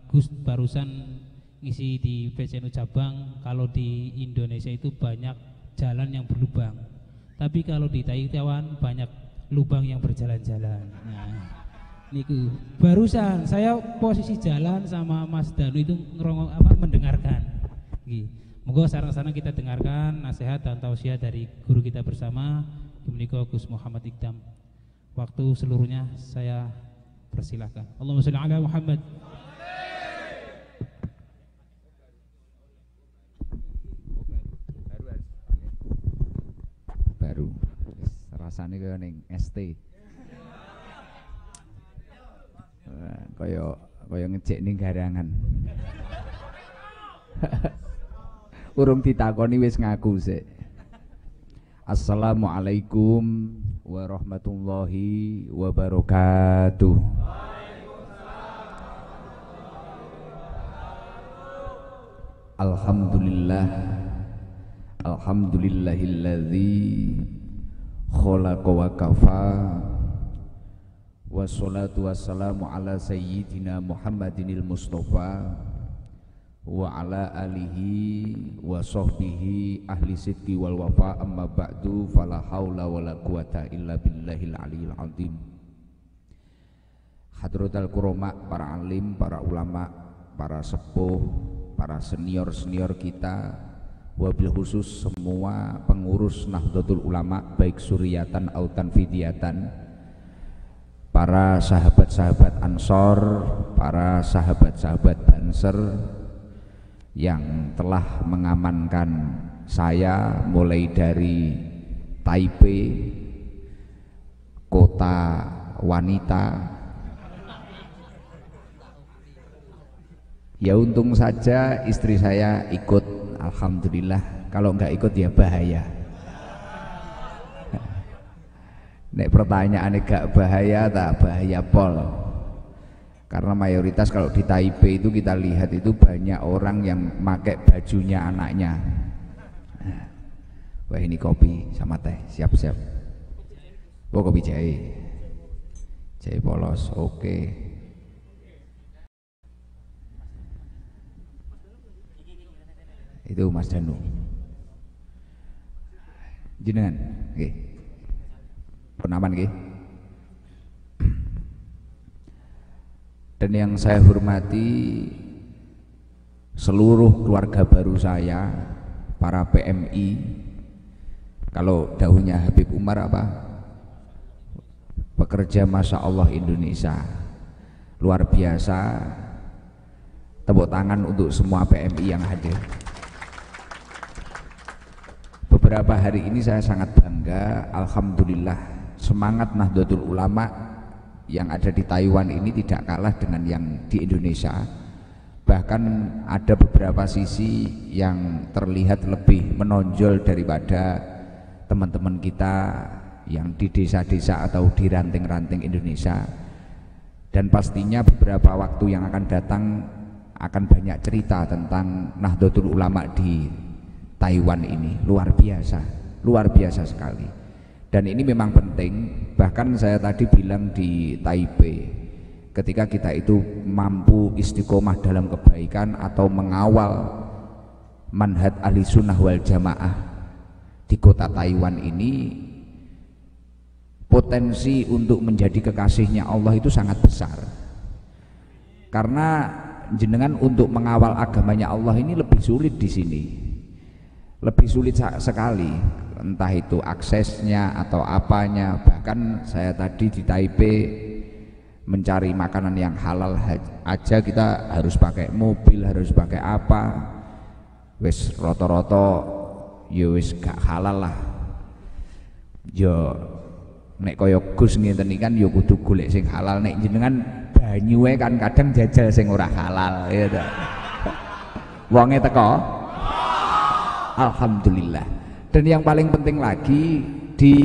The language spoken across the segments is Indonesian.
Gus barusan ngisi di PCNU cabang, kalau di Indonesia itu banyak jalan yang berlubang, tapi kalau di Taiwan banyak lubang yang berjalan-jalan. Nah, niku barusan saya posisi jalan sama Mas Danu itu mendengarkan. Moga sareng-sareng kita dengarkan nasihat dan tausiah dari guru kita bersama Menika Gus Muhammad Iqdam. Waktu seluruhnya saya persilahkan. Allahumma sholli ala Muhammad. Baru rasane kaya ning ST. Kaya ngecek ning garangan. Urung ditakoni wis ngaku sik. Assalamualaikum warahmatullahi wabarakatuh. Alhamdulillah, alhamdulillahilladzi khalaqa wa kafa, wassalatu wassalamu ala sayyidina Muhammadinil Mustafa wa ala alihi wa sahbihi ahli sidqi wal wafa, amma ba'du, fala haula wala quwata illa billahil aliyil azim. Hadratul kurama, para alim, para ulama, para sepuh, para senior-senior kita, wabil khusus semua pengurus Nahdlatul Ulama baik suriatan atau tanfidiyatan, para sahabat-sahabat Ansor, para sahabat-sahabat Banser yang telah mengamankan saya mulai dari Taipei, kota wanita. Ya untung saja istri saya ikut, alhamdulillah. Kalau enggak ikut ya bahaya. Nek pertanyaannya gak bahaya tak bahaya pol. Karena mayoritas kalau di Taipei itu kita lihat itu banyak orang yang pakai bajunya anaknya. Wah ini kopi sama teh, siap-siap. Oh kopi jahe, jahe polos, oke. Itu Mas Danu. Jenengan, oke. Penaman, oke. Dan yang saya hormati seluruh keluarga baru saya, para PMI. Kalau dahunya Habib Umar apa? Pekerja Masya Allah Indonesia. Luar biasa. Tepuk tangan untuk semua PMI yang hadir. Beberapa hari ini saya sangat bangga, alhamdulillah, semangat Nahdlatul Ulama yang ada di Taiwan ini tidak kalah dengan yang di Indonesia. Bahkan ada beberapa sisi yang terlihat lebih menonjol daripada teman-teman kita yang di desa-desa atau di ranting-ranting Indonesia. Dan pastinya beberapa waktu yang akan datang akan banyak cerita tentang Nahdlatul Ulama di Taiwan ini. Luar biasa sekali. Dan ini memang penting. Bahkan saya tadi bilang di Taipei, ketika kita itu mampu istiqomah dalam kebaikan atau mengawal manhaj ahli sunnah wal jamaah di kota Taiwan ini, potensi untuk menjadi kekasihnya Allah itu sangat besar. Karena jenengan untuk mengawal agamanya Allah ini lebih sulit di sini, lebih sulit sekali, entah itu aksesnya atau apanya. Bahkan saya tadi di Taipei mencari makanan yang halal aja kita harus pakai mobil, harus pakai apa, wis roto-roto ya wis gak halal lah. Yo nek kaya Gus ngeten iki kan ya kudu golek sing halal. Nek jenengan banyuwe kan kadang jajal sing ora halal ya ta. Wonge teko. Alhamdulillah. Dan yang paling penting lagi di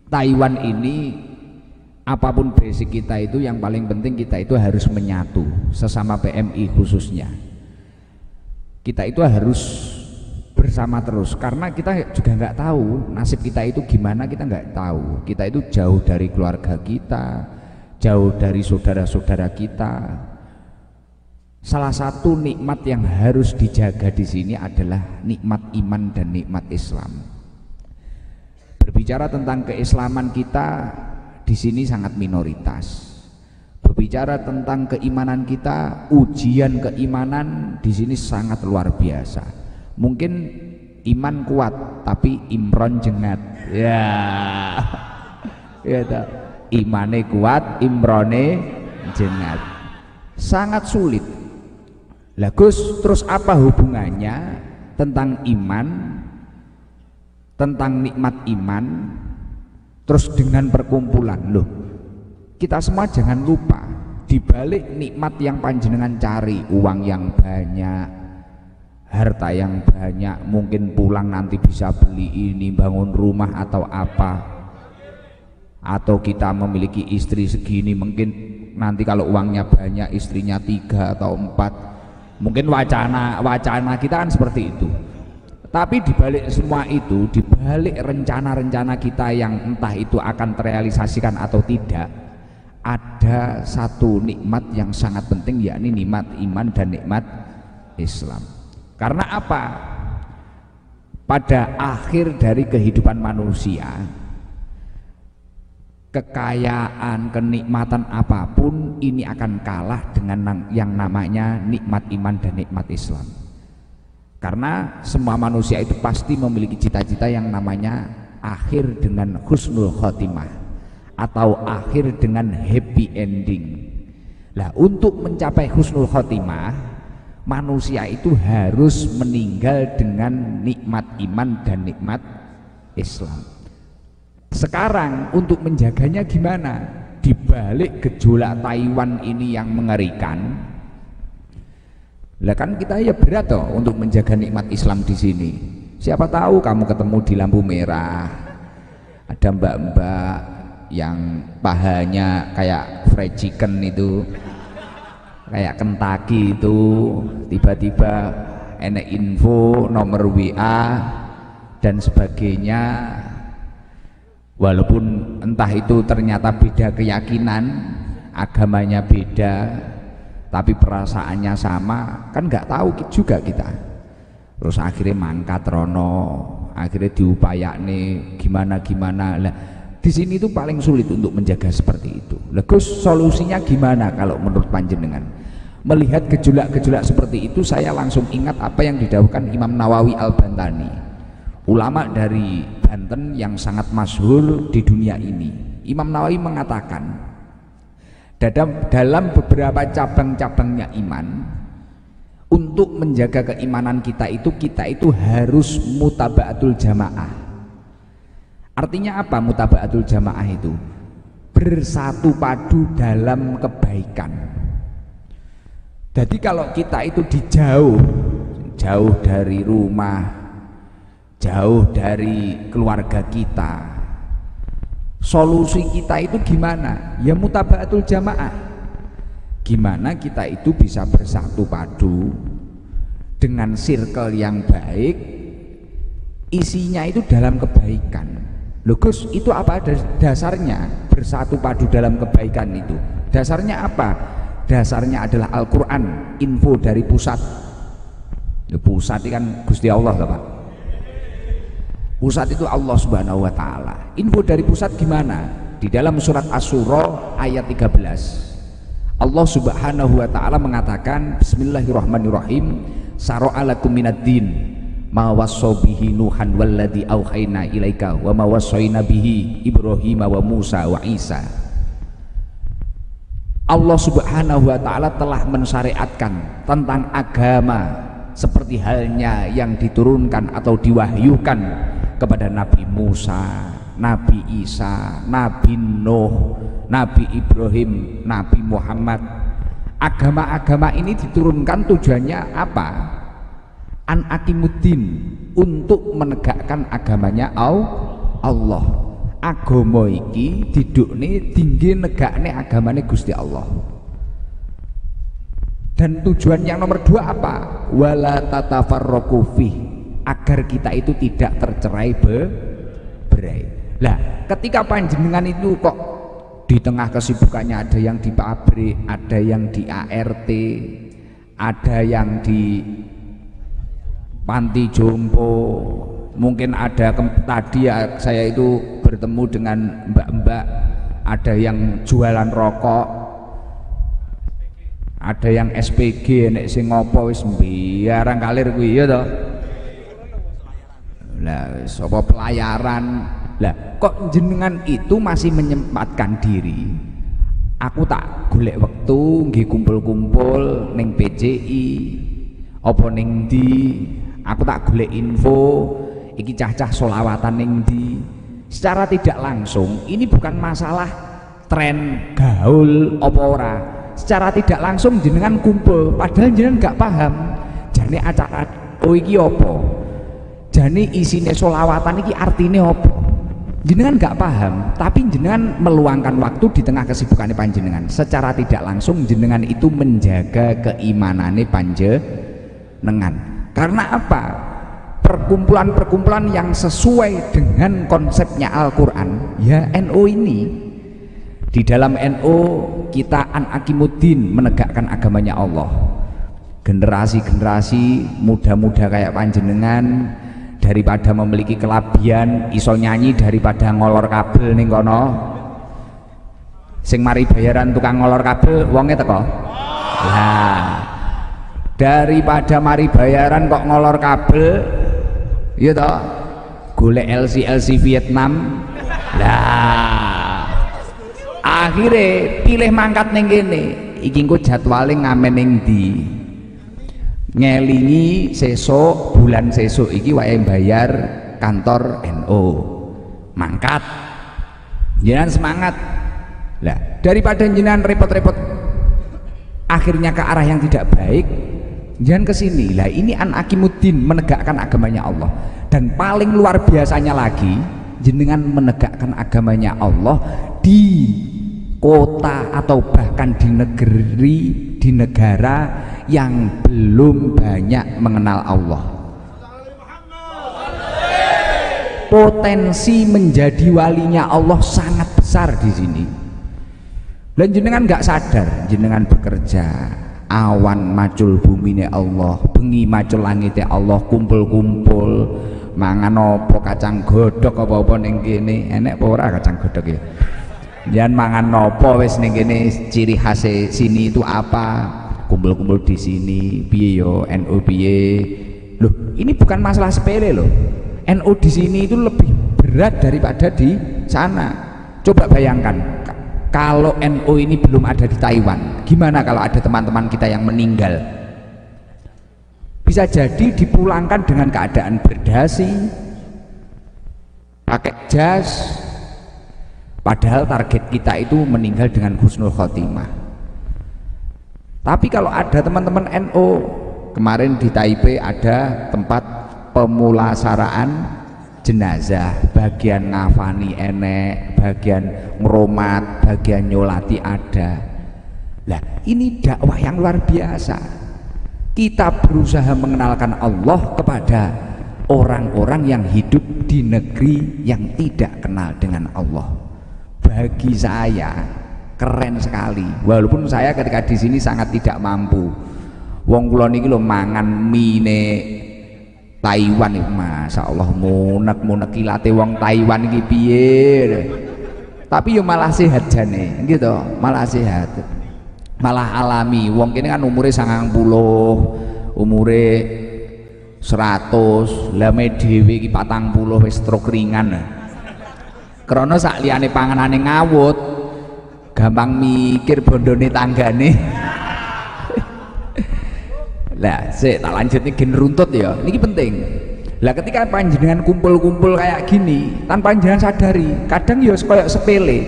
Taiwan ini, apapun basic kita itu, yang paling penting kita itu harus menyatu sesama PMI khususnya. Kita itu harus bersama terus, karena kita juga nggak tahu nasib kita itu gimana, kita nggak tahu. Kita itu jauh dari keluarga kita, jauh dari saudara-saudara kita. Salah satu nikmat yang harus dijaga di sini adalah nikmat iman dan nikmat Islam. Berbicara tentang keislaman kita di sini sangat minoritas. Berbicara tentang keimanan kita, ujian keimanan di sini sangat luar biasa. Mungkin iman kuat tapi Imron jengat. Ya. Ya toh. Imane kuat, Imrone jengat. Sangat sulit. Lah Gus, terus apa hubungannya tentang iman, tentang nikmat iman, terus dengan perkumpulan? Loh, kita semua jangan lupa, di balik nikmat yang panjenengan cari, uang yang banyak, harta yang banyak, mungkin pulang nanti bisa beli ini, bangun rumah atau apa, atau kita memiliki istri segini, mungkin nanti kalau uangnya banyak istrinya 3 atau 4. Mungkin wacana kita kan seperti itu. Tapi dibalik semua itu, dibalik rencana-rencana kita yang entah itu akan terrealisasikan atau tidak, ada satu nikmat yang sangat penting, yakni nikmat iman dan nikmat Islam. Karena apa? Pada akhir dari kehidupan manusia, kekayaan, kenikmatan apapun ini akan kalah dengan yang namanya nikmat iman dan nikmat Islam. Karena semua manusia itu pasti memiliki cita-cita yang namanya akhir dengan husnul khotimah atau akhir dengan happy ending. Nah, untuk mencapai husnul khotimah, manusia itu harus meninggal dengan nikmat iman dan nikmat Islam. Sekarang untuk menjaganya gimana? Di balik gejolak Taiwan ini yang mengerikan, lah kan kita ya berat toh untuk menjaga nikmat Islam di sini. Siapa tahu kamu ketemu di lampu merah, ada mbak-mbak yang pahanya kayak fried chicken itu, kayak Kentucky itu, tiba-tiba enek info nomor WA dan sebagainya. Walaupun entah itu ternyata beda keyakinan, agamanya beda, tapi perasaannya sama, kan nggak tahu juga kita. Terus akhirnya mangkat rono, akhirnya diupayakne gimana lah. Di sini itu paling sulit untuk menjaga seperti itu. Lah Gus, solusinya gimana kalau menurut panjenengan? Melihat gejolak-gejolak seperti itu, saya langsung ingat apa yang didhawuhkan Imam Nawawi Al-Bantani, ulama dari Banten yang sangat masyhur di dunia ini. Imam Nawawi mengatakan, dalam beberapa cabang-cabangnya iman, untuk menjaga keimanan kita itu harus mutaba'atul jamaah. Artinya apa mutaba'atul jamaah itu? Bersatu padu dalam kebaikan. Jadi kalau kita itu jauh dari rumah, jauh dari keluarga kita, solusi kita itu gimana? Ya mutaba'atul jamaah. Gimana kita itu bisa bersatu padu dengan circle yang baik, isinya itu dalam kebaikan. Loh Gus, itu apa dasarnya bersatu padu dalam kebaikan itu? Dasarnya apa? Dasarnya adalah Al-Quran, info dari pusat. Pusat itu kan Gusti Allah Pak. Pusat itu Allah Subhanahu wa Ta'ala. Info dari pusat gimana? Di dalam surat Asy-Syura ayat 13, Allah Subhanahu wa Ta'ala mengatakan, Bismillahirrahmanirrahim, Sara'a lakum minad din ma wasso bihi Nuhan walladzi auhayna ilaika wa ma wassayna bihi Ibrahim wa Musa wa Isa. Allah Subhanahu wa Ta'ala telah mensyariatkan tentang agama seperti halnya yang diturunkan atau diwahyukan kepada Nabi Musa, Nabi Isa, Nabi Nuh, Nabi Ibrahim, Nabi Muhammad. Agama-agama ini diturunkan tujuannya apa? An aqimuddin, untuk menegakkan agamanya Allah. Agama iki didukne tinggi negakne agamane Gusti Allah. Dan tujuan yang nomor 2 apa? Wala tatafarraqu fih, agar kita itu tidak tercerai berai. Lah, ketika panjenengan itu kok di tengah kesibukannya ada yang di pabrik, ada yang di ART, ada yang di panti jompo, mungkin ada tadi ya, saya itu bertemu dengan mbak-mbak, ada yang jualan rokok, ada yang SPG, nek sing ngopo wis biarang kalir kuwi ya toh. Lah sapa pelayaran. Lah kok jenengan itu masih menyempatkan diri? Aku tak golek wektu nggih kumpul-kumpul ning PCI apa ning ndi, aku tak golek info iki cah-cah sholawatan ning ndi. Secara tidak langsung ini bukan masalah tren gaul apa ora, secara tidak langsung jenengan kumpul padahal jenengan gak paham jane acara oh iki apa, jane isine sholawatan iki artine apa, jenengan gak paham, tapi jenengan meluangkan waktu di tengah kesibukannya panjenengan. Secara tidak langsung jenengan itu menjaga keimanannya panjenengan. Karena apa? Perkumpulan-perkumpulan yang sesuai dengan konsepnya Al-Quran, ya NU ini. Di dalam NU kita an-akimuddin, menegakkan agamanya Allah. Generasi-generasi muda-muda kayak panjenengan, daripada memiliki kelabian iso nyanyi daripada ngolor kabel ning kono, sing mari bayaran tukang ngolor kabel wonge teko. Lah daripada mari bayaran kok ngolor kabel ya toh, golek LC Vietnam. Lah akhirnya pilih mangkat ning kene, iki engko jadwale ngamen ning ndi, ngelingi sesuk bulan sesuk iki wae bayar kantor NU mangkat, jenengan semangat. Lah daripada jenengan repot-repot akhirnya ke arah yang tidak baik, jangan kesini. Lah ini an-akimuddin, menegakkan agamanya Allah. Dan paling luar biasanya lagi, jenengan menegakkan agamanya Allah di kota atau bahkan di negeri, di negara yang belum banyak mengenal Allah. Potensi menjadi walinya Allah sangat besar di sini. Dan jenengan nggak sadar, jenengan bekerja, awan macul bumine Allah, bengi macul langite Allah, kumpul-kumpul mangan apa kacang godhog apa-apa ning kene, enek apa ora kacang godhog ya. Jangan mangan nopo wis ning kene, ciri khas sini itu apa? Kumpul-kumpul di sini, piye yo NU piye. Loh, ini bukan masalah sepele loh. NU di sini itu lebih berat daripada di sana. Coba bayangkan, kalau NU ini belum ada di Taiwan, gimana kalau ada teman-teman kita yang meninggal? Bisa jadi dipulangkan dengan keadaan berdasi, pakai jas, padahal target kita itu meninggal dengan husnul khotimah. Tapi kalau ada teman-teman NU, kemarin di Taipei ada tempat pemulasaraan jenazah, bagian ngafani enek, bagian ngeromat, bagian nyolati ada. Lah ini dakwah yang luar biasa. Kita berusaha mengenalkan Allah kepada orang-orang yang hidup di negeri yang tidak kenal dengan Allah. Bagi saya keren sekali, walaupun saya ketika di sini sangat tidak mampu. Wong kula niki lho mangan mie Taiwan iki, Masya Allah, munek-munek kilate wong Taiwan iki piye. Tapi yo malah sehat jane, gitu, malah sehat, malah alami. Wong kene kan umure 90, umure 100, lame dhewe iki 40 wis stroke ringan. Krana sak liyane panganane ngawut, gampang mikir bondone tanggane. Lah, tak lanjut nih gen runtut ya. Ini penting. Lah ketika panjenengan kumpul-kumpul kayak gini, tanpa panjenengan sadari, kadang ya koyo sepele.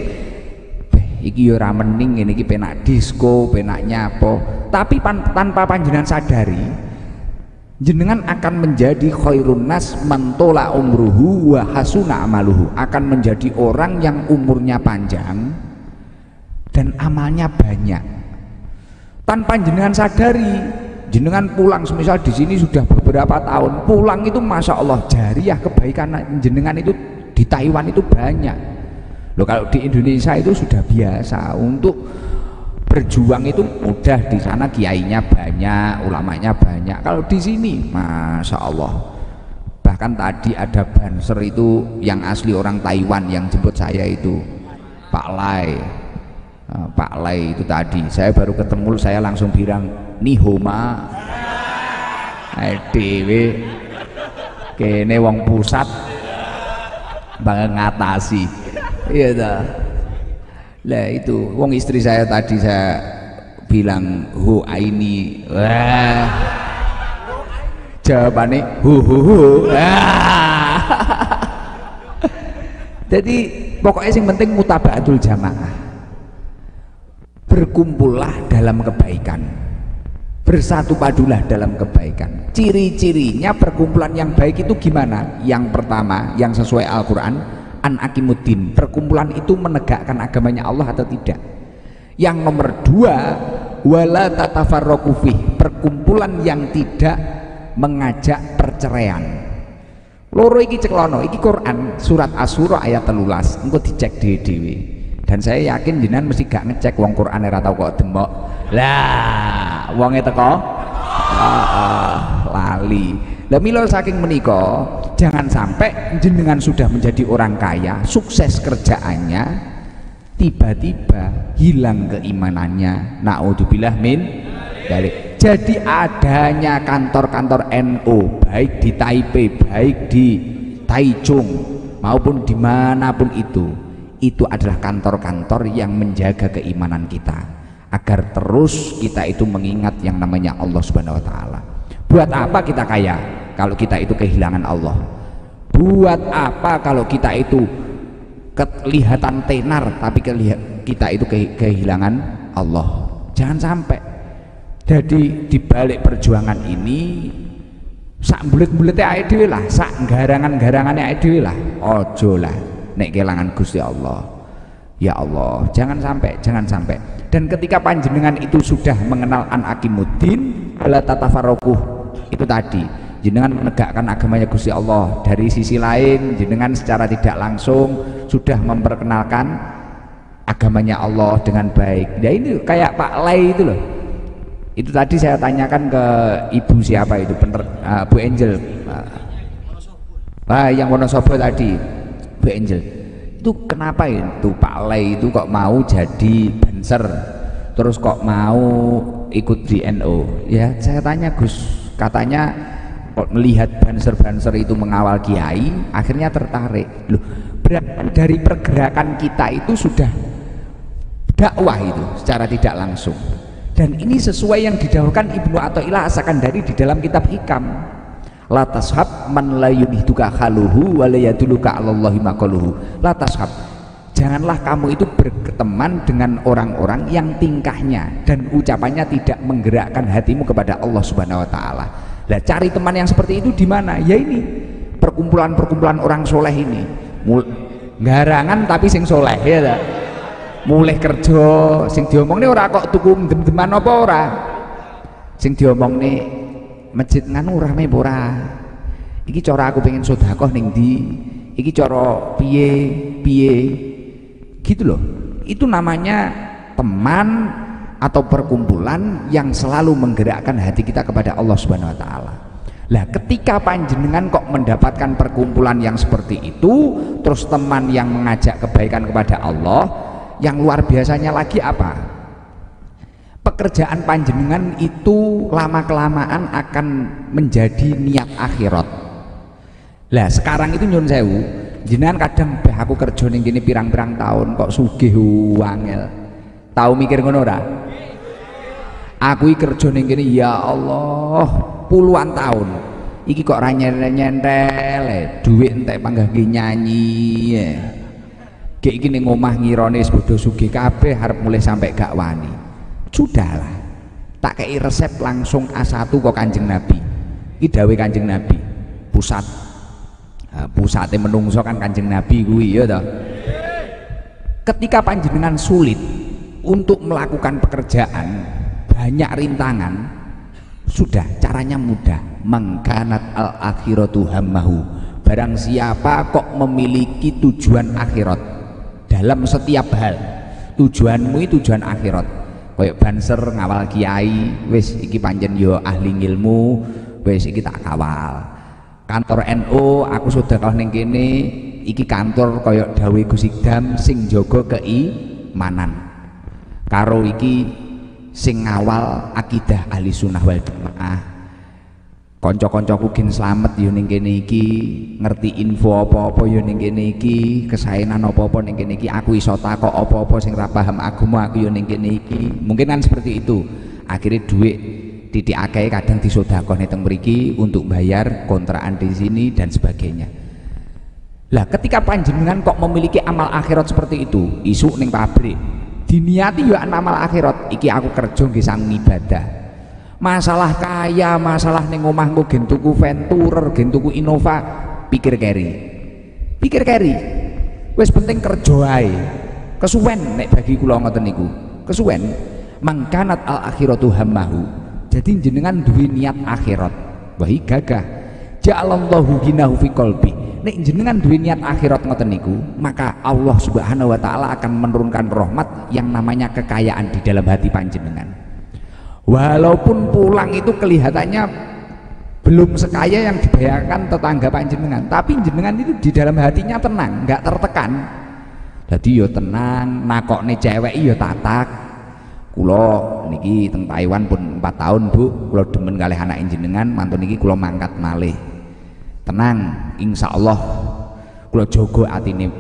Iki ya ora mending ngene iki penak disco, penak nyapo. Tapi tanpa panjenengan sadari, jenengan akan menjadi khairun nas mantola umruhu wa hasuna amaluhu, akan menjadi orang yang umurnya panjang dan amalnya banyak. Tanpa jenengan sadari, jenengan pulang, semisal di sini sudah beberapa tahun, pulang itu Masya Allah jariah kebaikan jenengan itu di Taiwan itu banyak. Loh, kalau di Indonesia itu sudah biasa untuk berjuang itu mudah, di sana kiainya banyak, ulamanya banyak. Kalau di sini Masya Allah, bahkan tadi ada banser itu yang asli orang Taiwan yang jemput saya itu Pak Lai. Pak Lai itu tadi saya baru ketemu, saya langsung bilang nihoma dewe kene wong pusat bakal ngatasi. Iya dah. Lah itu wong istri saya tadi saya bilang hu aini, wah jawabannya hu. Jadi pokoknya yang penting mutabaatul jamaah, berkumpullah dalam kebaikan, bersatu padulah dalam kebaikan. Ciri-cirinya perkumpulan yang baik itu gimana? Yang pertama, yang sesuai Al-Quran, an akimuddin, perkumpulan itu menegakkan agamanya Allah atau tidak. Yang nomor dua, wala tatafarraqu fih, perkumpulan yang tidak mengajak perceraian. Loro iki ceklono, iki Quran surat Asy-Syura ayat 13, engko dicek dhewe-dhewe. Dan saya yakin jenengan mesti gak ngecek wong Quran ora tau kok demok. Lah, wonge teko lali. Lah mila saking menika, jangan sampai jenengan sudah menjadi orang kaya, sukses kerjaannya, tiba-tiba hilang keimanannya. Naudzubillah min dzalik. Jadi adanya kantor-kantor NU baik di Taipei, baik di Taichung maupun dimanapun itu adalah kantor-kantor yang menjaga keimanan kita agar terus kita itu mengingat yang namanya Allah Subhanahu Wa Taala. Buat apa kita kaya kalau kita itu kehilangan Allah? Buat apa kalau kita itu kelihatan tenar tapi kita itu kehilangan Allah? Jangan sampai. Jadi di balik perjuangan ini sak bulet-bulete ae dhewe lah, sak garangan-garangane ae dhewe lah. Ojo lah nek kelangan Gusti Allah. Ya Allah, jangan sampai. Dan ketika panjenengan itu sudah mengenal an akimuddin wala tatafarraqu, itu tadi jenengan menegakkan agamanya Gusti Allah. Dari sisi lain jenengan secara tidak langsung sudah memperkenalkan agamanya Allah dengan baik. Nah ini kayak Pak Lai itu loh. Itu tadi saya tanyakan ke ibu siapa itu, Bu Angel, yang Wonosobo tadi, Bu Angel. Itu kenapa itu Pak Lai itu kok mau jadi banser, terus kok mau ikut di NU? Ya saya tanya Gus, katanya kok melihat banser-banser itu mengawal kiai, akhirnya tertarik. Loh, dari pergerakan kita itu sudah dakwah itu secara tidak langsung. Dan ini sesuai yang didahulukan Ibnu Athaillah As-Sakandari di dalam kitab Hikam. La tashab man la yumihduka khaluhu wa la yaduluka 'alallahi maqaluhu. La tashab, janganlah kamu itu berteman dengan orang-orang yang tingkahnya dan ucapannya tidak menggerakkan hatimu kepada Allah Subhanahu wa taala. Lah cari teman yang seperti itu di mana? Ya ini, perkumpulan-perkumpulan orang soleh ini. Garangan tapi sing soleh ya ta. Mulai kerja sing diomongne ora kok tuku dem-deman apa ora, sing diomongne masjid nganu rame ora, iki cara aku pengen sedekah ning ndi, iki cara piye gitu loh. Itu namanya teman atau perkumpulan yang selalu menggerakkan hati kita kepada Allah Subhanahu wa taala. Lah ketika panjenengan kok mendapatkan perkumpulan yang seperti itu, terus teman yang mengajak kebaikan kepada Allah, yang luar biasanya lagi apa? Pekerjaan panjenengan itu lama-kelamaan akan menjadi niat akhirat. Lah sekarang itu nyun sewu, jenengan kadang aku kerja ning kene pirang-pirang tahun kok sugih wangel. Tahu mikir ngono ora? Aku iki kerja ning kene ya Allah puluhan tahun. Iki kok ra nyentel duit entek panggah nyanyi. Kayak gini ngomah ngirone bodoh sugih kabeh harap mulai sampai gak wani. Sudahlah, tak kei resep langsung A1 kok Kanjeng Nabi. Iki dawuh Kanjeng Nabi. Pusate menungso kan Kanjeng Nabi kuwi ya toh. Ketika panjenengan sulit untuk melakukan pekerjaan, banyak rintangan, sudah caranya mudah. Mangkanat al akhiratu hammahu. Barang siapa kok memiliki tujuan akhirat dalam setiap hal, tujuanmu itu tujuan akhirat, Kayak banser ngawal kiai, wis iki pancen yo ahli ilmu, wis iki tak kawal. Kantor NU aku sedekah ning kene, iki kantor kaya dawuh Gus Idam sing jaga keimanan. Karo iki sing ngawal akidah ahli sunnah wal jamaah. Kanca-kancaku gen slamet yo ning kene iki, ngerti info apa-apa yo ning kene iki, kesaenan apa-apa ning kene iki, aku iso takok apa-apa sing ra paham agama aku yo ning kene iki. Mungkin kan seperti itu. Akhirnya duit titik akeh kadang disedekahne teng mriki untuk bayar kontrakan di sini dan sebagainya. Lah ketika panjenengan kok memiliki amal akhirat seperti itu, isuk ning pabrik diniati yo amal akhirat, iki aku kerja nggih sang ibadah. Masalah kaya, masalah ning omahmu gen tuku Venturer, gen tuku Innova, pikir keri. Wis penting kerja ae. Kesuwen nek bagi kula ngoten niku. Kesuwen mangkanat al akhiratu hammahu. Jadi jenengan duwe niat akhirat. Wahi gagah. Ja'alallahu ginahu fi qalbi. Nek jenengan duwe niat akhirat ngoten niku, maka Allah Subhanahu wa taala akan menurunkan rahmat yang namanya kekayaan di dalam hati panjenengan. Walaupun pulang itu kelihatannya belum sekaya yang dibayangkan tetangga panjenengan, tapi jenengan itu di dalam hatinya tenang, nggak tertekan. Jadi yo tenang, nakokne cewek yo tatak. Kulo niki teng Taiwan pun 4 tahun Bu, kulo demen kalih anak jenengan, mantun niki kulo mangkat malih. Tenang, insya Allah kulo jogo atine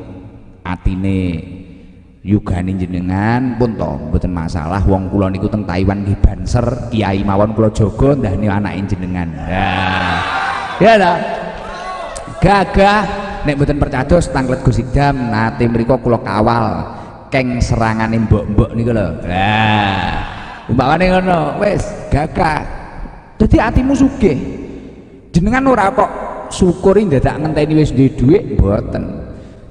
yugane jenengan pun to mboten masalah. Wong kula niku teng Taiwan nggih banser kiai mawon kula jaga ndahne anake jenengan. Ya dah gagah nek mboten percados tanglet Gus Idam nate mriku kula kawal keng serangane mbok-mbok niku lho. Umpamane ngono wis gagah dadi atimu sugih jenengan ora kok syukuri dadak ngenteni wis duwe dhuwit mboten.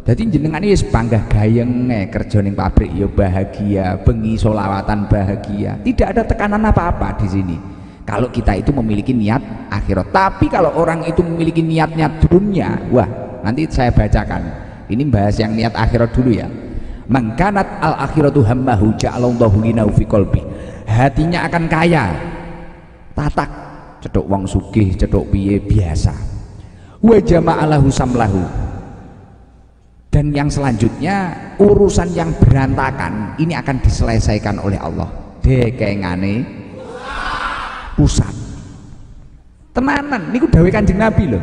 Jadi jenengan ini bangga gayeng kerja ning pabrik ya bahagia, bengi solawatan bahagia, tidak ada tekanan apa-apa di sini. Kalau kita itu memiliki niat akhirat. Tapi kalau orang itu memiliki niatnya dunia, wah nanti saya bacakan. Ini bahas yang niat akhirat dulu ya. Mangkanat al akhiratu hammahu ja'alallahu ghinahu fi qalbi. Hatinya akan kaya. Tatak cedok wong sugih, cedok piye biasa. Wa jama'alahu samlahu. Dan yang selanjutnya urusan yang berantakan ini akan diselesaikan oleh Allah. Dekengane pusat. Tenanan niku dawuh Kanjeng Nabi lho.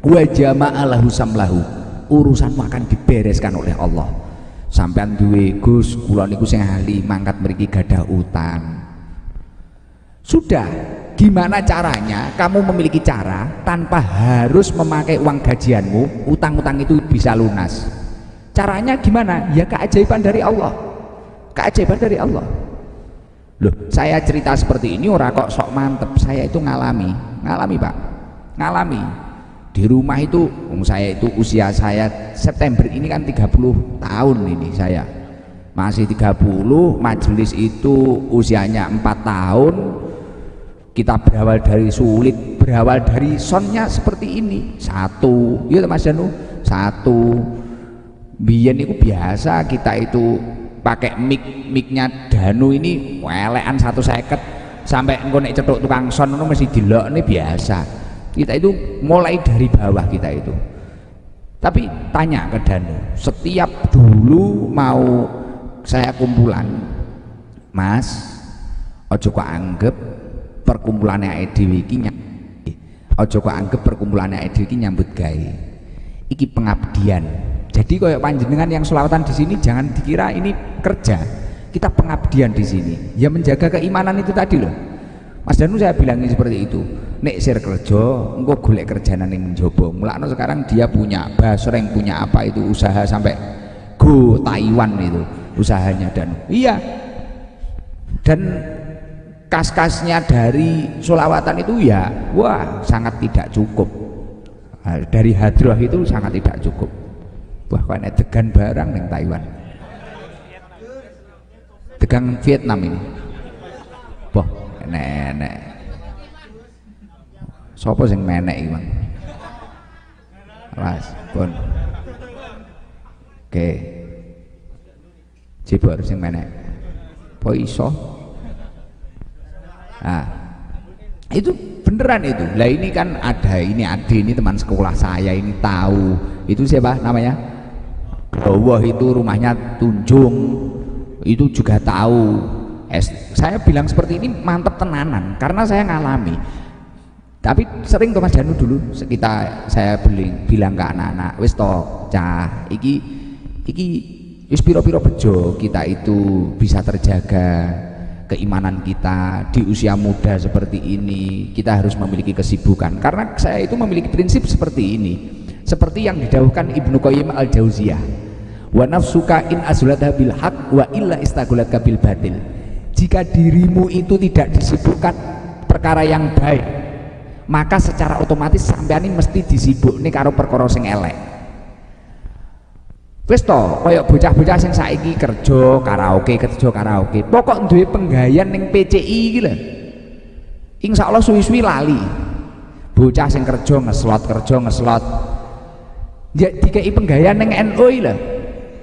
Wa jama'alahu samlahu. Urusanmu akan dibereskan oleh Allah. Sampean duwe Gus, kula niku sing ahli mangkat mriki gadah utang. Sudah, gimana caranya kamu memiliki cara tanpa harus memakai uang gajianmu, utang-utang itu bisa lunas. Caranya gimana? Ya keajaiban dari Allah. Keajaiban dari Allah. Loh, saya cerita seperti ini ora kok sok mantep. Saya itu ngalami Pak. Ngalami. Di rumah itu, saya itu usia saya September ini kan 30 tahun ini saya. Masih 30, majelis itu usianya 4 tahun. Kita berawal dari sulit, berawal dari sonnya seperti ini. Satu, iya Mas Danu, satu. Biyen itu biasa kita itu pakai mic-nya Danu ini welekan 150 sampai engko nek cetuk tukang son itu mesti dilokne biasa. Kita itu mulai dari bawah kita itu. Tapi tanya ke Danu, setiap dulu mau saya kumpulan, Mas, ojo kok anggap perkumpulannya dhewe iki aja kok anggap perkumpulannya dhewe iki nyambut gawe. Iki pengabdian. Jadi kayak panjenengan yang selawatan di sini jangan dikira ini kerja. Kita pengabdian di sini. Ya menjaga keimanan itu tadi loh. Mas Danu saya bilangin seperti itu. Nek sir kerja, engko golek kerjaan ning njaba. Mulane sekarang dia punya basreng, punya apa itu usaha sampai go Taiwan itu usahanya Danu. Iya. Dan kas-kasnya dari solawatan itu ya wah sangat tidak cukup. Dari hadroh itu sangat tidak cukup. Wah kok enek degan barang ning Taiwan, degan Vietnam ini. Wah enek sapa sing menek iki Bang? Mas pun oke Cibor sing menek apa iso? Nah, itu beneran itu. Lah ini kan ada ini teman sekolah saya ini tahu. Itu siapa namanya? Bawah itu rumahnya Tunjung. Itu juga tahu. Saya bilang seperti ini mantep tenanan karena saya ngalami. Tapi sering Mas Janu dulu saya bilang ke anak-anak, wis to, cah, iki wis piro-piro bejo kita itu bisa terjaga keimanan kita di usia muda seperti ini. Kita harus memiliki kesibukan karena saya itu memiliki prinsip seperti ini, seperti yang didhawuhkan Ibnu Qayyim al-Jauziyah, wa nafsuka in azlatha bil haq wa illa istaghlatka bil batil. Jika dirimu itu tidak disibukkan perkara yang baik, maka secara otomatis sampean ini mesti disibukne karo perkara sing elek. Wis to, kaya bocah-bocah sing saiki kerja karaoke, pokok duwe penggawean ning PCI iki lho. Insyaallah suwi-suwi lali. Bocah sing kerja ngeslot. Ya dikei penggawean ning NU iki lho.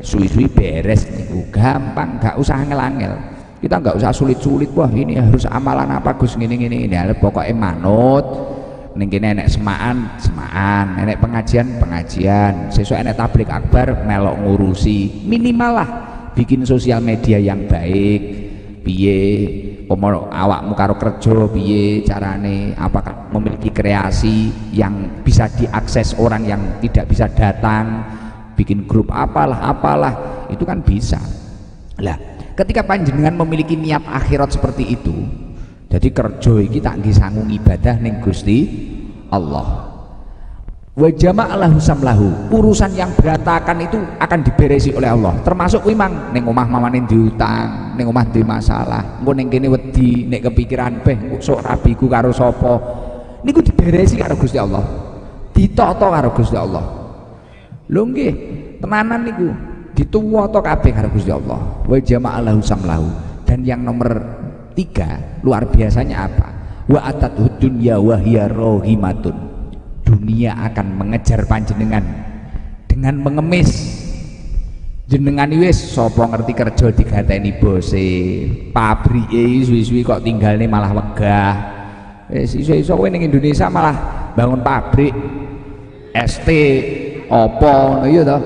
Suwi-suwi beres niku, gampang, gak usah angel-angel. Kita gak usah sulit-sulit, wah ini harus amalan apa Gus ngene-ngene. Pokoknya manut. Ning kene enek semaan, enek pengajian, sesuk enek tablik akbar melok ngurusi. Minimal lah bikin sosial media yang baik. Piye awakmu karo kerja piye carane, apakah memiliki kreasi yang bisa diakses orang yang tidak bisa datang, bikin grup apalah itu kan bisa. Lah, ketika panjenengan memiliki niat akhirat seperti itu, jadi kerja iki tak nggih sanggung ibadah ning Gusti Allah. Wa jama'alahu samlahu, urusan yang berantakan itu akan diberesi oleh Allah. Termasuk kuwi mang ning omah mamane diutang, ning omah duwe masalah, engko ning kene wedi nek kepikiran sok rabiku karo sapa. Niku diberesi karo Gusti Allah. Ditata karo Gusti Allah. Lho nggih, tenanan niku dituwata kabeh karo Gusti Allah. Wa jama'alahu samlahu. Dan yang nomor 3 luar biasanya apa? Wa atatud dunya wa hiya rohimatun. Dunia akan mengejar panjenengan dengan mengemis. Jenengan wis sapa ngerti kerja digateni bose, pabrike suwi-suwi kok tinggalne malah wegah. Wis iso-iso kowe ning Indonesia malah bangun pabrik ST apa ngono ya to.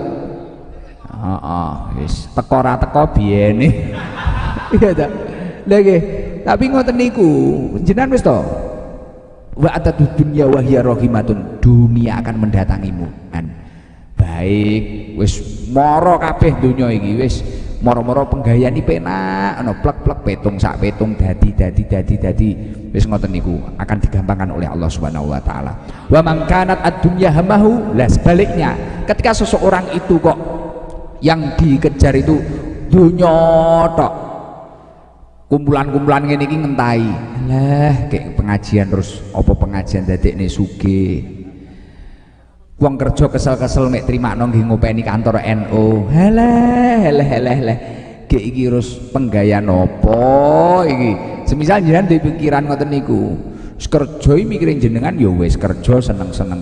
Heeh, wis teko ra teko biyene. Iya ta. Lha nggih, tapi ngoten niku, jenengan wis to. Wa atatud dunya wa hiya rahimatun, dunia akan mendatangimu. Baik, wis moro kabeh donya iki, wis moro-moro penggawean iki penak, ana plek-plek petung sak petung dadi. Wis ngoten niku akan digampangkan oleh Allah Subhanahu wa taala. Wa man kanat ad-dunya hamahu, lah sebaliknya, ketika seseorang itu kok yang dikejar itu dunya tok, kumpulan-kumpulan ngene iki ngentahi. Lah kayak pengajian terus apa pengajian dadekne sugih. Wong kerja kesel-kesel mek trimakno nggih ngopeni kantor NU. Halah. Kayak iki terus penggawean apa iki? Semisal jenengan duwe pikiran ngoten niku, kerja mikirin jenengan ya wis kerja seneng-seneng,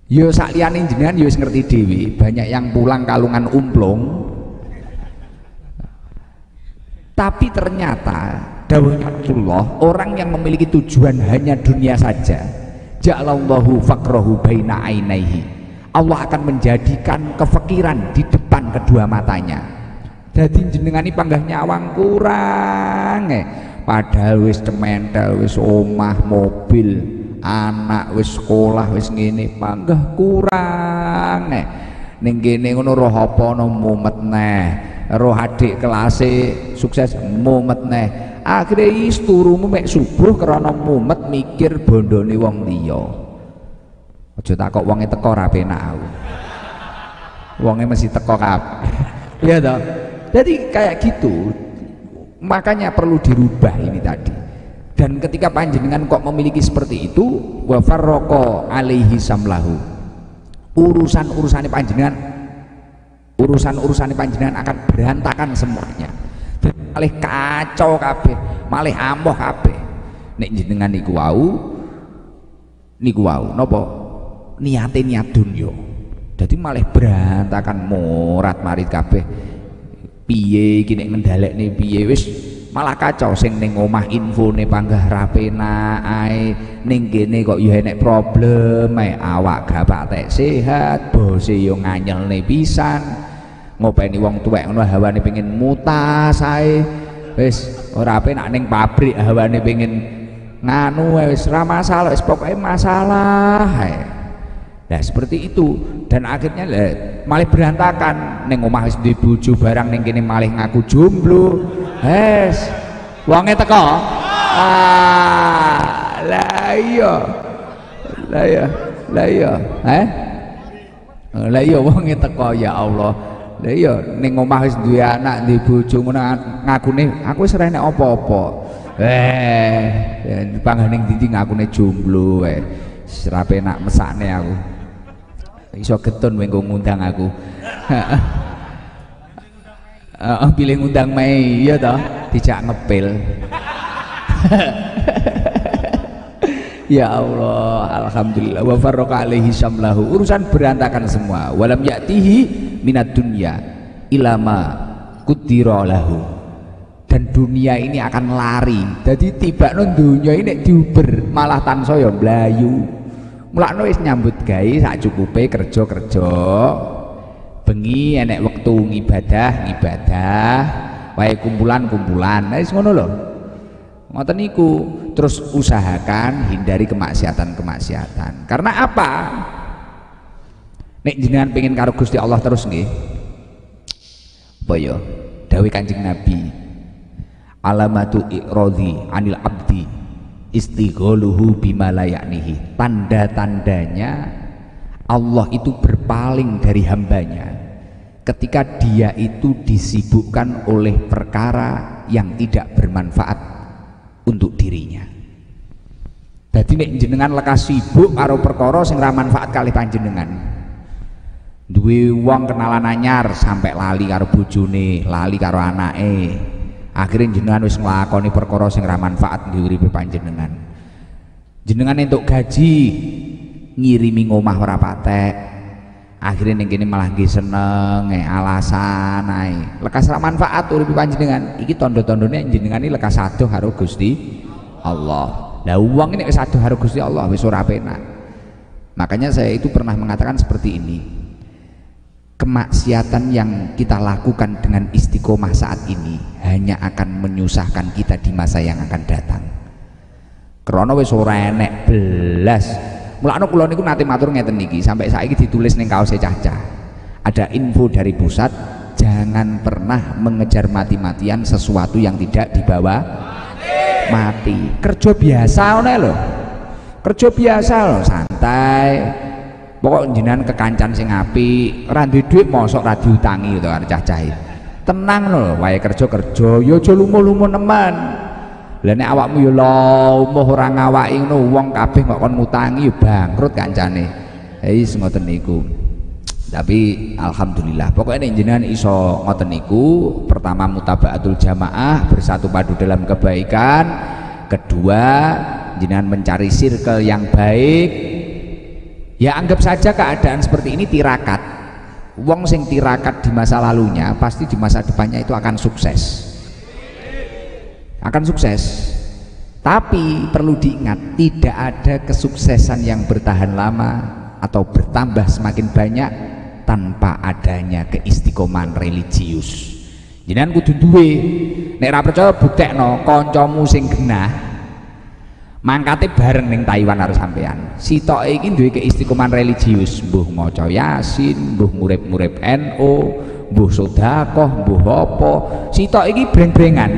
ya sakliyane jenengan ya wis ngerti dhewe, banyak yang pulang kalungan umplung. Tapi ternyata dawuhnya Allah, orang yang memiliki tujuan hanya dunia saja, ja'alallahu faqrahu baina ainaihi, Allah akan menjadikan kefakiran di depan kedua matanya. Jadi jenengan ini panggah nyawang kurang padahal wis cementel, wis omah, mobil, anak wis sekolah, wis ngene, panggah kurang ning kene ngono roh apa no mumet neh, roh adik kelase sukses mumet neh, akhire is turumu mek subuh krana mumet mikir bondone wong liya. Aja takok wonge teko ra penak aku, wonge mesti teko kabeh. Iya toh. Jadi kayak gitu, makanya perlu dirubah ini tadi. Dan ketika panjenengan kok memiliki seperti itu, wa farraqa alaihi samlahu, urusan-urusannya panjenengan akan berantakan semuanya. Malah kacau kabeh, malah amboh kabeh. Nek jenengan niku wau napa niate niat dunya. Jadi malah berantakan morat marit kabeh. piye iki nek ngendhalekne piye wis malah kacau sing ning omah infone panggah rapena ae ning kene kok ya enek problem ae awak gapak tek sehat bose yo nganyelne pisan ngopeni wong tuwek ngono hawane pengin mutas ae wis ora penak ning pabrik hawane pengin nganu wis ora masalah wis pokoke masalah ae. Nah seperti itu dan akhirnya malah berantakan ning omah wis duwe bojo barang ning kene malih ngaku jomblo. Hes, wonge teko. Lah iya. Lah iya wonge teko ya Allah. Lah iya ning omah wis duwe anak, duwe bojo ngono ngakune aku wis ora enek apa-apa. Panggah ning ndi ngakune jomblo wae. Wis ora penak mesakne aku. Iso getun kowe ngundang aku. Pilih ngundang Mei iya toh dijak ngepil. Ya Allah alhamdulillah wa farraqa alaihi syamlahu urusan berantakan semua walam ya'tihi minad dunya ilama qudira lahu dan dunia ini akan lari jadi tiba non dunia ini diuber malah tansaya mlayu mulakno wis nyambut gawe sak cukupe kerja bengi enek wektu ngibadah wae kumpulan wis ngono lho ngoten niku terus usahakan hindari kemaksiatan karena apa nek jenengan pengen karo Gusti Allah terus nggih apa ya dawuh Kanjeng Nabi alamatu iradhi anil abdi istighaluhu bima la ya'nihi tanda-tandanya Allah itu berpaling dari hambanya ketika dia itu disibukkan oleh perkara yang tidak bermanfaat untuk dirinya. Jadi nek jenengan lekas sibuk karo perkara sing ra manfaat kalih panjenengan. Duwe wong kenalan anyar sampai lali karo bojone, lali karo anake. Akhirnya jenengan wis nglakoni perkara sing ra manfaat di uripe panjenengan. Jenengan entuk gaji ngirimi ngomah ora patek akhirnya ning kene malah nggih seneng alasan ae lekas ra manfaat uripe panjenengan iki tanda-tandane jenengan iki lekas adoh karo Gusti Allah. Lah wong ini wis adoh karo Gusti Allah wis ora penak. Makanya saya itu pernah mengatakan seperti ini, kemaksiatan yang kita lakukan dengan istiqomah saat ini hanya akan menyusahkan kita di masa yang akan datang. Krana wis ora enek belas. Mulane kula niku nate matur ngeten niki, sampai saiki ditulis ning kaos cacah. Ada info dari pusat, jangan pernah mengejar mati-matian sesuatu yang tidak dibawa mati. Kerja biasa ngono lho. Kerja biasa lho, santai. Pokok jenengan kekancan sing apik, ora duwe dhuwit mosok ra diutangi to karo cah-cahe. Tenang lho, wae kerja-kerja, ya aja lumo-lumo nemen. Lah nek awakmu ya lumuh ora ngawaki ngono wong kabeh kok kon ngutangi ya bangkrut kancane. Wis ngoten niku. Tapi alhamdulillah pokoknya jenengan iso ngoten niku, pertama mutabaatul jamaah, bersatu padu dalam kebaikan. Kedua, jenengan mencari circle yang baik. Ya anggap saja keadaan seperti ini tirakat. Wong sing tirakat di masa lalunya pasti di masa depannya itu akan sukses. Tapi perlu diingat, tidak ada kesuksesan yang bertahan lama atau bertambah semakin banyak tanpa adanya keistiqomahan religius. Jenengan kudu duwe, nek ora percaya buktekno kancamu sing genah mangkate bareng ning Taiwan karo sampean. Sitoke iki duwe keistiqomahan religius, mbuh maca Yasin, mbuh murip-murip NU, mbuh sedekah, mbuh apa. Sitok iki breng-brengan.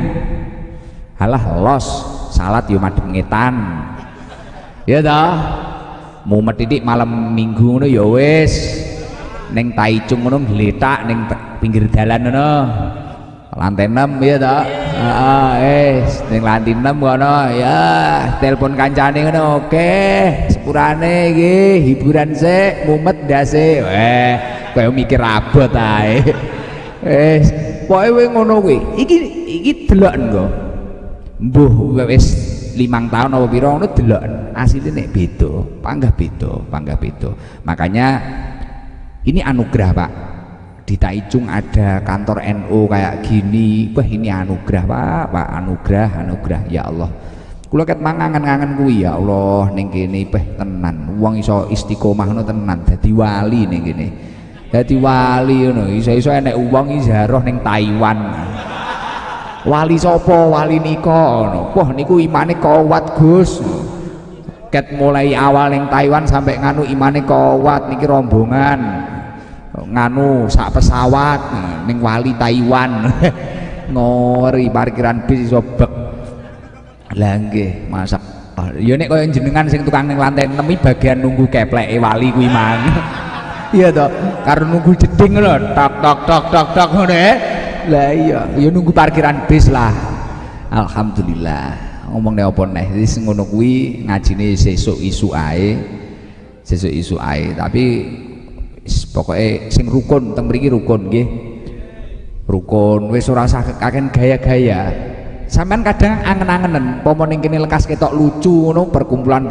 Halah los salat yo madhep ngetan ya toh mumet titik malam minggu ngono ya wis ning Taichung ngono ngletak ning pinggir dalan ngono lantai 6 ya toh ning lantai 6 ngono ya telepon kancane ngono oke sepurane iki hiburan sik mumet ndase kowe mikir abot ae pokoke ngono kuwi iki delok engko mbuh wis 5 tahun apa pira ngono delok asline nek beda panggah beda. Makanya ini anugerah Pak, di Taichung ada kantor NU kayak gini. Wah ini anugerah Pak, anugerah ya Allah. Kula ket mangangen-angen kuwi ya Allah ning kene tenan. Wong iso istiqomah ngono tenan dadi wali ning kene. Dadi wali ngono, iso-iso enek wong izaroh ning Taiwan. Wali sapa? Wali nika ngono. Wah niku imane kuat Gus. Ket mulai awal ning Taiwan sampai nganu imane kuat niki rombongan. Nganu sak pesawat ning wali Taiwan. Ngori parkiran bis iso bek. Lah nggih, masak. Ya nek kaya jenengan sing tukang ning lantai 6 iki bagian nunggu kepleke wali kuwi mang. Iya toh, karo nunggu jeding lho, tok ngono Lah iya, ya nunggu parkiran bis lah. Alhamdulillah. Ngomongne apa neh, wis ngono kuwi ngajine sesuk isu ae. Tapi pokoke sing rukun teng mriki rukun nggih. Rukun wis ora usah kaken gaya-gaya. Sampean kadang angen-angenen pomo ning kene lekas ketok lucu ngono, perkumpulan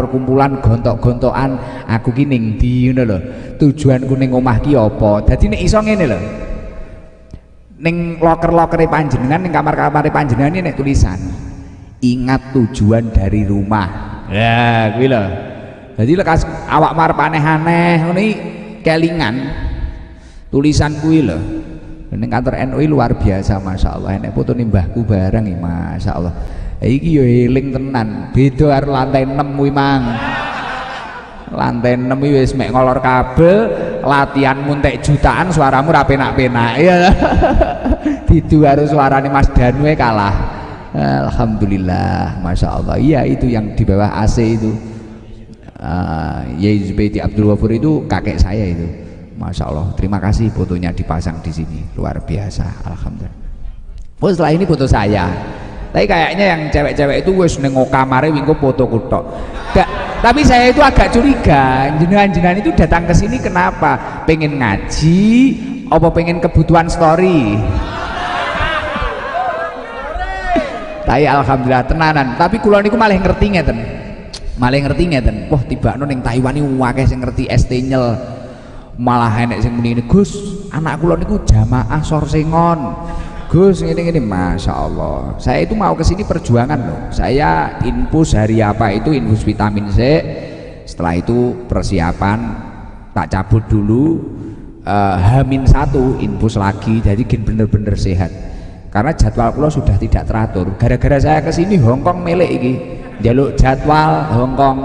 gontok-gontokan aku ki ning ndi ngono lho. Tujuanku ning omah ki apa? Dadi nek iso ngene lho. Ning loker-lokere panjenengan, ning kamar-kamare panjenengan ini nek tulisan ingat tujuan dari rumah. Ya kuwi lho. Dadi lekas awak marep aneh-aneh ngono iki kelingan tulisan kuwi lho. Ning kantor NU luar biasa Masya Allah, enek foto mbahku bareng iki Masya Allah. Iki yo eling tenan, beda karo lantai 6 kuwi mang. Lantai 6 iki wis mek ngolor kabel, latihan muntek jutaan, suaramu ra penak-penak ya. Didu karo suarane Mas Danu kalah. Alhamdulillah Masya Allah. Iya itu yang di bawah AC itu. Yai Abdul Ghafur itu kakek saya itu. Masya Allah, terima kasih fotonya dipasang di sini, luar biasa, alhamdulillah. Oh setelah ini foto saya, tapi kayaknya yang cewek-cewek itu wes nengok kamare wingko foto kutok. Tapi saya itu agak curiga, jenengan-jenengan itu datang ke sini kenapa? Pengen ngaji, apa pengen kebutuhan story? Tapi alhamdulillah tenanan. Tapi kula niku malah ngerti ngeten, wah tiba ning Taiwan ini akeh sing ngerti estenyel. Malah enek sing muni Gus, anak kula niku jamaah sorsengon. Gus ngene-ngene, Masya Allah. Saya itu mau kesini perjuangan loh. Saya infus hari apa itu infus vitamin C. Setelah itu persiapan tak cabut dulu. H-1 infus lagi. Jadi bener-bener sehat. Karena jadwal kula sudah tidak teratur. Gara-gara saya kesini Hongkong melek iki. Njaluk jadwal Hongkong,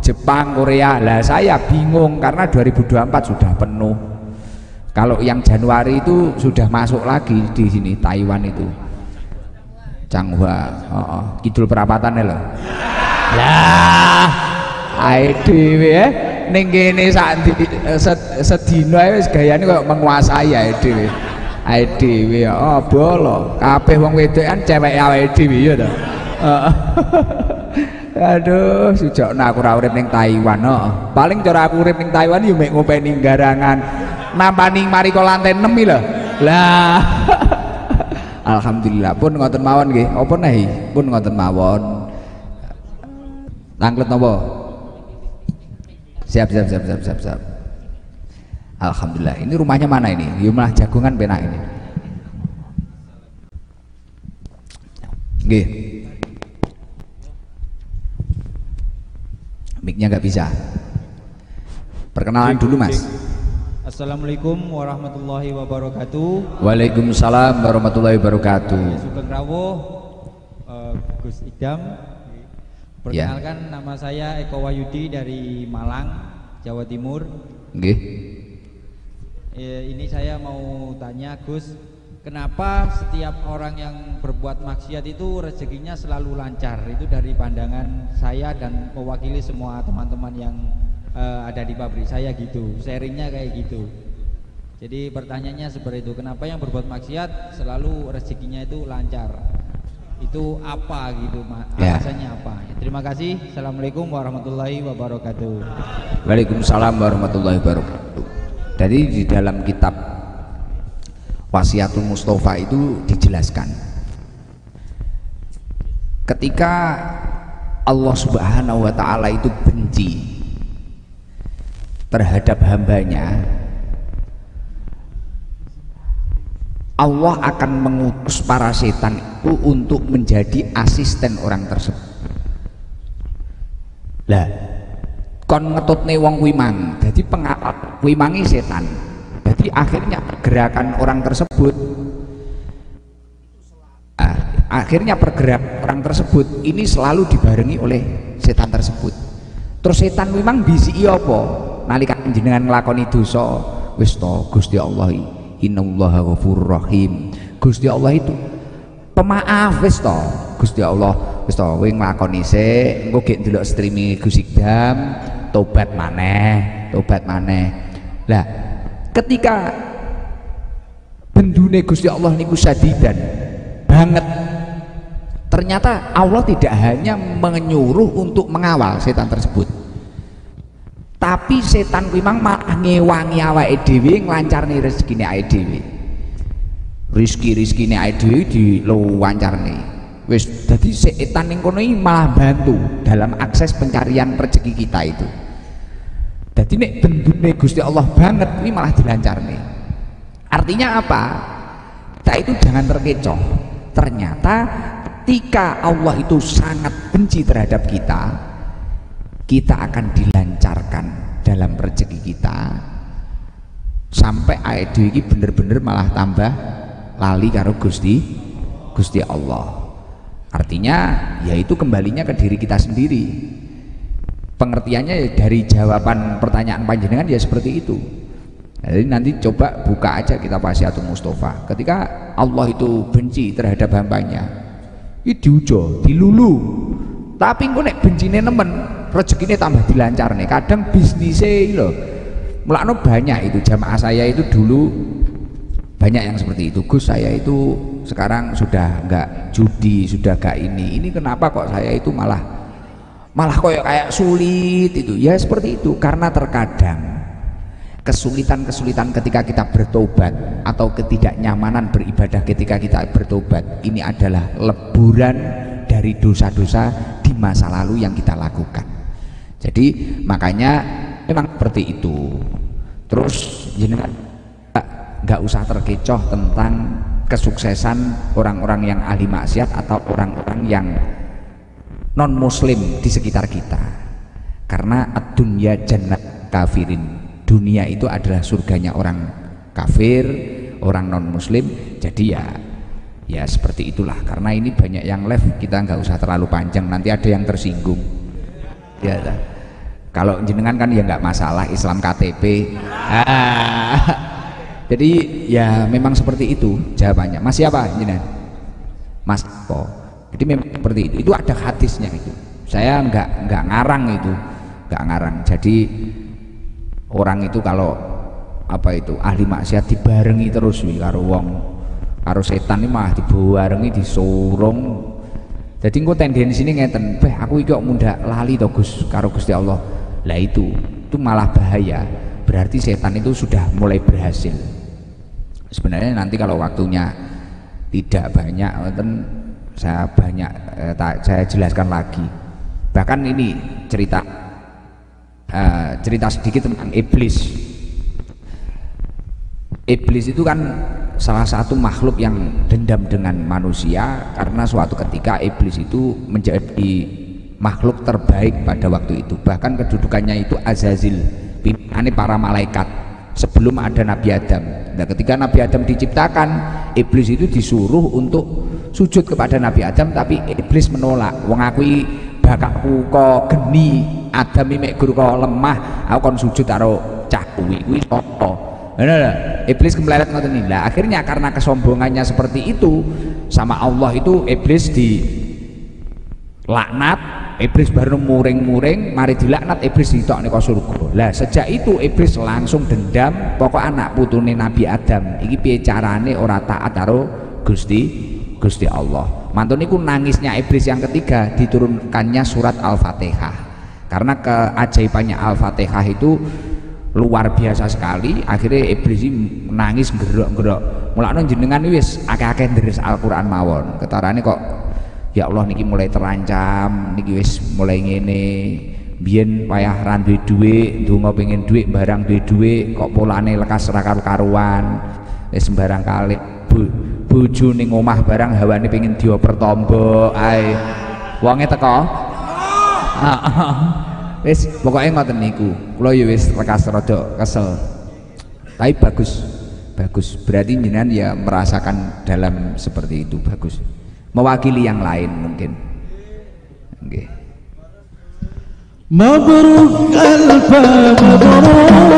Jepang, Korea. Lah saya bingung karena 2024 sudah penuh. Kalau yang Januari itu sudah masuk lagi di sini Taiwan itu. Changhua, kidul perapatan lho. Lah, ae dhewe ning kene sak sedina wis gayane kok menguasai ae dhewe. Ae dhewe bolo. Kabeh wong wedokan cewek awake dhewe ya to. Aduh, sejak aku ora urip ning Taiwan, paling cara aku urip ning Taiwan yo mek ngopeni garangan. Nampani mari kok lantai 6 lho. Lah. Alhamdulillah pun ngoten mawon nggih. Apa neh? Pun ngoten mawon. Tanglet napa? Siap. Alhamdulillah. Ini rumahnya mana ini? Ya malah jagongan penak ini. Nggih. Mic-nya nggak bisa. Perkenalan dulu Mas. Assalamualaikum warahmatullahi wabarakatuh. Waalaikumsalam warahmatullahi wabarakatuh. Sugeng rawuh Gus Idam. Perkenalkan nama saya Eko Wahyudi dari Malang, Jawa Timur. Nggih. Ini saya mau tanya Gus, kenapa setiap orang yang berbuat maksiat itu rezekinya selalu lancar? Itu dari pandangan saya dan mewakili semua teman-teman yang ada di pabrik saya gitu, sharingnya kayak gitu. Jadi pertanyaannya seperti itu, kenapa yang berbuat maksiat selalu rezekinya itu lancar? Itu apa gitu, alasannya apa? Terima kasih. Assalamualaikum warahmatullahi wabarakatuh. Waalaikumsalam warahmatullahi wabarakatuh. Jadi di dalam kitab Wasiatul Mustafa itu dijelaskan, ketika Allah Subhanahu wa ta'ala itu benci terhadap hambanya, Allah akan mengutus para setan itu untuk menjadi asisten orang tersebut. Lah kon ngetutne wong kuwi mang dadi pengawal kuwi mangi setan. Jadi akhirnya gerakan orang tersebut pergerakan orang tersebut ini selalu dibarengi oleh setan tersebut. Terus setan memang bisi apa nalika jenengan nglakoni dosa, wis to Gusti Allah innallaha ghafurur rahim. Gusti Allah itu pemaaf, wis to Gusti Allah wis to kowe nglakoni sik engko gek ndelok streaming Gus Ikdam tobat maneh. Lah ketika bendune Gusti Allah niku sadidan banget, ternyata Allah tidak hanya menyuruh untuk mengawal setan tersebut, tapi setan kuwi mang malah ngewangi awake dhewe, nglancarne rezekine awake dhewe. Rezekine awake dhewe dilancarne. Wis dadi setan ning kono iki malah bantu dalam akses pencarian rezeki kita itu. Dadi nek bendune Gusti Allah banget kuwi malah dilancarne. Artinya apa? Kita itu jangan terkecoh. Ternyata ketika Allah itu sangat benci terhadap kita, kita akan dilancarkan dalam rezeki kita sampai awake dhewe iki bener-bener malah tambah lali karo Gusti Allah. Artinya yaitu kembalinya ke diri kita sendiri. Pengertiannya dari jawaban pertanyaan panjenengan ya seperti itu. Jadi nanti coba buka aja kita Wasiatul Mustofa. Ketika Allah itu benci terhadap hambanya, itu diujo, dilulu. Tapi engko nek bencine nemen, rezekine tambah dilancar nih. Kadang bisnisnya loh, mulakno banyak itu jamaah saya itu dulu banyak yang seperti itu. Gus, saya itu sekarang sudah enggak judi, sudah enggak ini kenapa kok saya itu malah kayak sulit itu. Ya seperti itu, karena terkadang kesulitan ketika kita bertobat atau ketidaknyamanan beribadah ketika kita bertobat ini adalah leburan dari dosa-dosa di masa lalu yang kita lakukan. Jadi makanya memang seperti itu. Terus jenengan nggak usah terkecoh tentang kesuksesan orang-orang yang ahli maksiat atau orang-orang yang non muslim di sekitar kita, karena ad-dunya jannat kafirin. Dunia itu adalah surganya orang kafir, orang non muslim. Jadi ya seperti itulah. Karena ini banyak yang live, kita nggak usah terlalu panjang, nanti ada yang tersinggung ya. Kalau jenengan kan ya nggak masalah, Islam KTP. Jadi ya memang seperti itu jawabannya. Mas siapa jenengan? Mas Ko. Jadi memang seperti itu. Itu ada hadisnya itu. Saya nggak ngarang itu, nggak ngarang. Jadi orang itu kalau apa itu ahli maksiat dibarengi terus karo wong, karo setan ini malah dibarengi, disorong. Jadi engko tendensi ini ngeten, aku iki kok mundak lali to Gus karo Gusti Allah. Lah itu malah bahaya. Berarti setan itu sudah mulai berhasil. Sebenarnya nanti kalau waktunya tidak banyak, saya jelaskan lagi. Bahkan ini cerita sedikit tentang iblis. Iblis itu kan salah satu makhluk yang dendam dengan manusia, karena suatu ketika iblis itu menjadi makhluk terbaik pada waktu itu. Bahkan kedudukannya itu Azazil, pimpinannya para malaikat sebelum ada Nabi Adam. Nah, ketika Nabi Adam diciptakan, iblis itu disuruh untuk sujud kepada Nabi Adam, tapi iblis menolak. Wong aku bakakku kok geni, Adam iki mek guru kok lemah, aku kon sujud karo cah kuwi apa? Iblis kemelelet ngoten iki. Lah akhirnya karena kesombongannya seperti itu sama Allah itu iblis dilaknat, iblis baru muring-muring, mari dilaknat iblis ditokne ke surga. Lah sejak itu iblis langsung dendam, pokok anak putune Nabi Adam iki piye carane ora taat karo Gusti Allah. Mantun niku nangisnya iblis yang ketiga diturunkannya surat Al-Fatihah. Karena keajaibannya Al-Fatihah itu luar biasa sekali, akhirnya iblis nangis gerok-gerok. Mulane jenengan wis akeh-akeh ndheres Al-Qur'an mawon. Ketarane kok ya Allah niki mulai terancam, niki wis mulai ngene. Biyen payah ra duwe dhuwit, ndonga pengen dhuwit barang duwe dhuwit, kok polane lekas ra karu-karuan. Wis sembarang kali bojo ning omah barang hawane pengen dioper tombok ae wonge teko wis pokoke ngoten niku kula ya wis lekas rada kesel tapi bagus berarti jenengan ya merasakan dalam seperti itu bagus mewakili yang lain mungkin nggih mabruk alfa mabruk